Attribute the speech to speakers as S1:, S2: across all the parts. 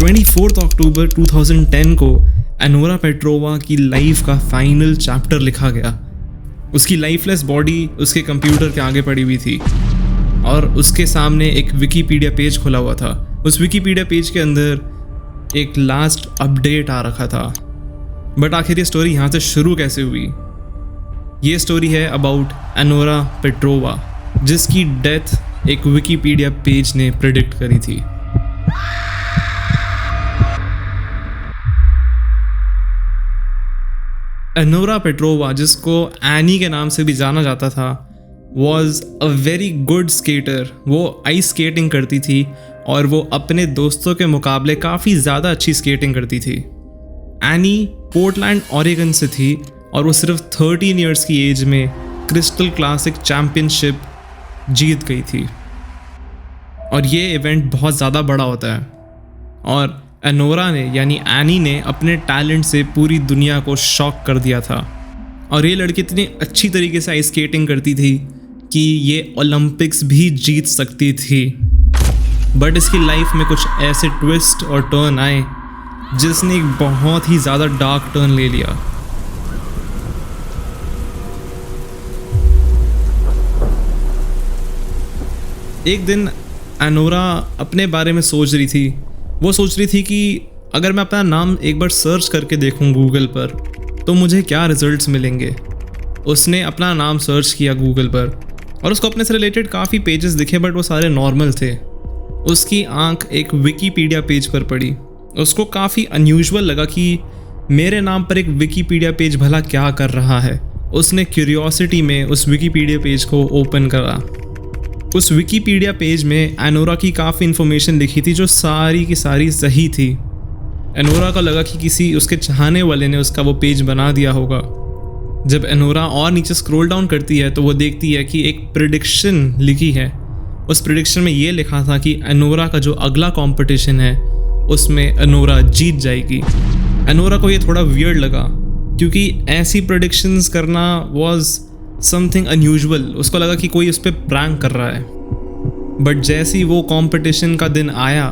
S1: 24 अक्टूबर 2010 को Anura Petrova की life का फाइनल चैप्टर लिखा गया। उसकी लाइफलेस बॉडी उसके कंप्यूटर के आगे पड़ी हुई थी और उसके सामने एक विकीपीडिया पेज खुला हुआ था। उस विकीपीडिया पेज के अंदर एक लास्ट अपडेट आ रखा था। बट आखिर ये स्टोरी यहाँ से शुरू कैसे हुई? ये स्टोरी है अबाउट एनोरा पेट्रोवा, जिसकी डेथ एक विकीपीडिया पेज ने प्रेडिक्ट करी थी। एनोरा पेट्रोवा, जिसको एनी के नाम से भी जाना जाता था, was a very good skater. वो आइस स्केटिंग करती थी और वो अपने दोस्तों के मुकाबले काफ़ी ज़्यादा अच्छी स्केटिंग करती थी। एनी पोर्टलैंड ऑरेगन से थी और वो सिर्फ 13 ईयर्स की एज में क्रिस्टल क्लासिक चैम्पियनशिप जीत गई थी। और ये इवेंट बहुत ज़्यादा बड़ा होता है और एनोरा ने यानी एनी ने अपने टैलेंट से पूरी दुनिया को शॉक कर दिया था। और ये लड़की इतनी अच्छी तरीके से आइस स्केटिंग करती थी कि ये ओलंपिक्स भी जीत सकती थी। बट इसकी लाइफ में कुछ ऐसे ट्विस्ट और टर्न आए जिसने एक बहुत ही ज़्यादा डार्क टर्न ले लिया। एक दिन एनोरा अपने बारे में सोच रही थी। वो सोच रही थी कि अगर मैं अपना नाम एक बार सर्च करके देखूं गूगल पर तो मुझे क्या रिजल्ट्स मिलेंगे। उसने अपना नाम सर्च किया गूगल पर और उसको अपने से रिलेटेड काफ़ी पेजेस दिखे, बट वो सारे नॉर्मल थे। उसकी आंख एक विकीपीडिया पेज पर पड़ी। उसको काफ़ी अनयूजुअल लगा कि मेरे नाम पर एक विकीपीडिया पेज भला क्या कर रहा है। उसने क्यूरियोसिटी में उस विकीपीडिया पेज को ओपन करा। उस विकीपीडिया पेज में एनोरा की काफ़ी इन्फॉर्मेशन लिखी थी जो सारी की सारी सही थी। एनोरा को लगा कि किसी उसके चाहने वाले ने उसका वो पेज बना दिया होगा। जब एनोरा और नीचे स्क्रॉल डाउन करती है तो वो देखती है कि एक प्रेडिक्शन लिखी है। उस प्रेडिक्शन में ये लिखा था कि एनोरा का जो अगला कंपटीशन है उसमें एनोरा जीत जाएगी। एनोरा को ये थोड़ा वियर्ड लगा क्योंकि ऐसी प्रेडिक्शंस करना वाज समथिंग अनयूजुअल। उसको लगा कि कोई उस पर प्रैंक कर रहा है। बट जैसे ही वो कंपटीशन का दिन आया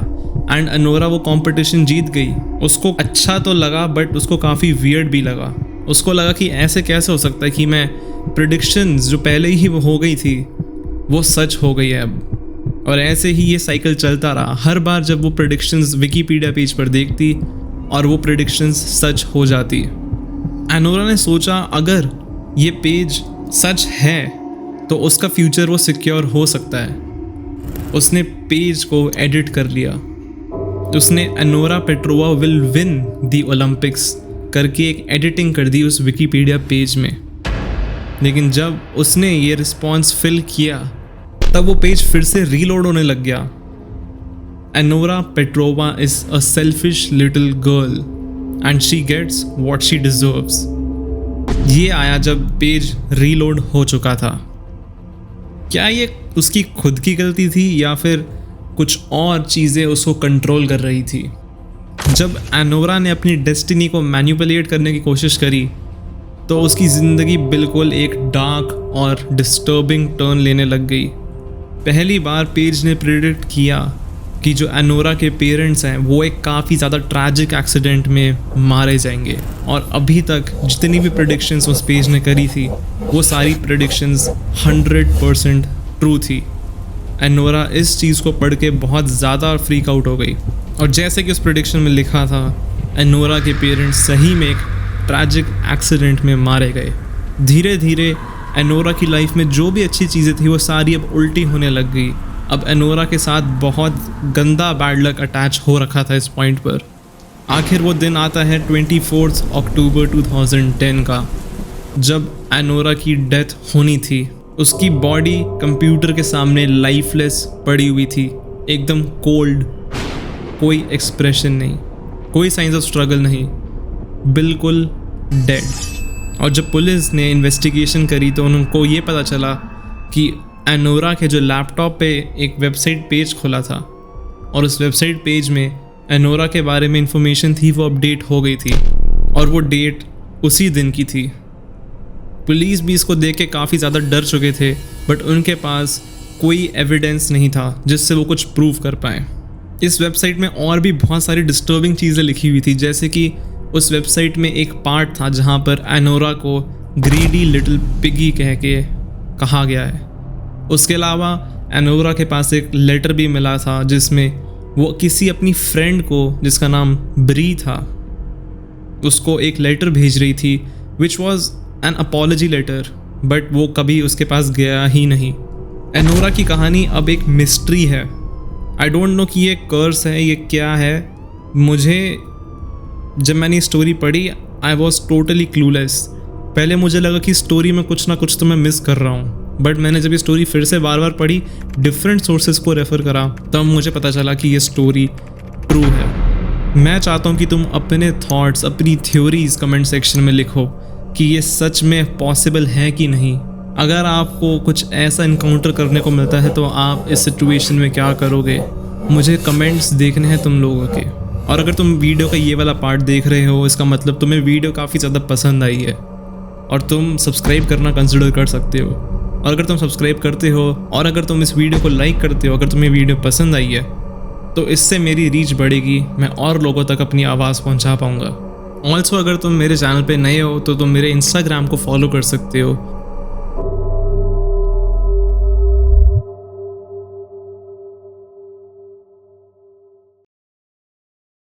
S1: एंड एनोरा वो कंपटीशन जीत गई, उसको अच्छा तो लगा बट उसको काफ़ी वियर्ड भी लगा। उसको लगा कि ऐसे कैसे हो सकता है कि मैं प्रेडिक्शंस जो पहले ही वो हो गई थी वो सच हो गई है अब। और ऐसे ही ये साइकिल चलता रहा। हर बार जब वो प्रेडिक्शंस विकीपीडिया पेज पर देखती और वो प्रेडिक्शंस सच हो जाती। एनोरा ने सोचा अगर ये पेज सच है तो उसका फ्यूचर वो सिक्योर हो सकता है। उसने पेज को एडिट कर लिया। उसने Anura Petrova will win the Olympics करके एक एडिटिंग कर दी उस विकीपीडिया पेज में। लेकिन जब उसने ये रिस्पॉन्स फिल किया तब वो पेज फिर से रीलोड होने लग गया। Anora Petrova is a selfish little girl and she gets what she deserves. ये आया जब पेज रीलोड हो चुका था। क्या ये उसकी खुद की गलती थी या फिर कुछ और चीज़ें उसको कंट्रोल कर रही थी? जब एनोरा ने अपनी डेस्टिनी को मैनिपुलेट करने की कोशिश करी तो उसकी ज़िंदगी बिल्कुल एक डार्क और डिस्टर्बिंग टर्न लेने लग गई। पहली बार पेज ने प्रेडिक्ट किया कि जो एनोरा के पेरेंट्स हैं वो एक काफ़ी ज़्यादा ट्रैजिक एक्सीडेंट में मारे जाएंगे। और अभी तक जितनी भी प्रेडिक्शंस उस पेज ने करी थी वो सारी प्रेडिक्शंस 100% ट्रू थी। एनोरा इस चीज़ को पढ़ के बहुत ज़्यादा फ्रीक आउट हो गई। और जैसे कि उस प्रेडिक्शन में लिखा था, एनोरा के पेरेंट्स सही में एक ट्रैजिक एक्सीडेंट में मारे गए। धीरे धीरे एनोरा की लाइफ में जो भी अच्छी चीज़ें थी वो सारी अब उल्टी होने लग गई। अब एनोरा के साथ बहुत गंदा बैड लक अटैच हो रखा था इस पॉइंट पर। आखिर वो दिन आता है 24 अक्टूबर 2010 का, जब एनोरा की डेथ होनी थी। उसकी बॉडी कंप्यूटर के सामने लाइफलेस पड़ी हुई थी, एकदम कोल्ड, कोई एक्सप्रेशन नहीं, कोई साइंस ऑफ स्ट्रगल नहीं, बिल्कुल डेड। और जब पुलिस ने इन्वेस्टिगेशन करी तो उनको ये पता चला कि एनोरा के जो लैपटॉप पे एक वेबसाइट पेज खुला था और उस वेबसाइट पेज में एनोरा के बारे में इंफॉर्मेशन थी वो अपडेट हो गई थी और वो डेट उसी दिन की थी। पुलिस भी इसको देख के काफ़ी ज़्यादा डर चुके थे, बट उनके पास कोई एविडेंस नहीं था जिससे वो कुछ प्रूव कर पाए। इस वेबसाइट में और भी बहुत सारी डिस्टर्बिंग चीज़ें लिखी हुई थी, जैसे कि उस वेबसाइट में एक पार्ट था जहाँ पर एनोरा को ग्रीडी लिटिल पिगी कह के कहा गया है। उसके अलावा एनोरा के पास एक लेटर भी मिला था जिसमें वो किसी अपनी फ्रेंड को, जिसका नाम ब्री था, उसको एक लेटर भेज रही थी which was an apology letter, but वो कभी उसके पास गया ही नहीं। एनोरा की कहानी अब एक मिस्ट्री है। आई डोंट नो कि ये कर्स है, ये क्या है। मुझे जब मैंने स्टोरी पढ़ी आई वॉज टोटली क्लूलेस। पहले मुझे लगा कि स्टोरी में कुछ ना कुछ तो मैं मिस कर रहा हूँ, बट मैंने जब ये स्टोरी फिर से बार बार पढ़ी, डिफरेंट सोर्सेज को रेफ़र करा, तब मुझे पता चला कि ये स्टोरी ट्रू है। मैं चाहता हूँ कि तुम अपने थॉट्स, अपनी थ्योरीज कमेंट सेक्शन में लिखो कि ये सच में पॉसिबल है कि नहीं। अगर आपको कुछ ऐसा इनकाउंटर करने को मिलता है तो आप इस सिचुएशन में क्या करोगे? मुझे कमेंट्स देखने हैं तुम लोगों के। और अगर तुम वीडियो का ये वाला पार्ट देख रहे हो, इसका मतलब तुम्हें वीडियो काफ़ी ज़्यादा पसंद आई है और तुम सब्सक्राइब करना कंसिडर कर सकते हो। और अगर तुम सब्सक्राइब करते हो और अगर तुम इस वीडियो को लाइक करते हो, अगर तुम्हें वीडियो पसंद आई है, तो इससे मेरी रीच बढ़ेगी, मैं और लोगों तक अपनी आवाज़ पहुंचा पाऊंगा। ऑल्सो अगर तुम मेरे चैनल पे नए हो तो तुम मेरे इंस्टाग्राम को फॉलो कर सकते हो,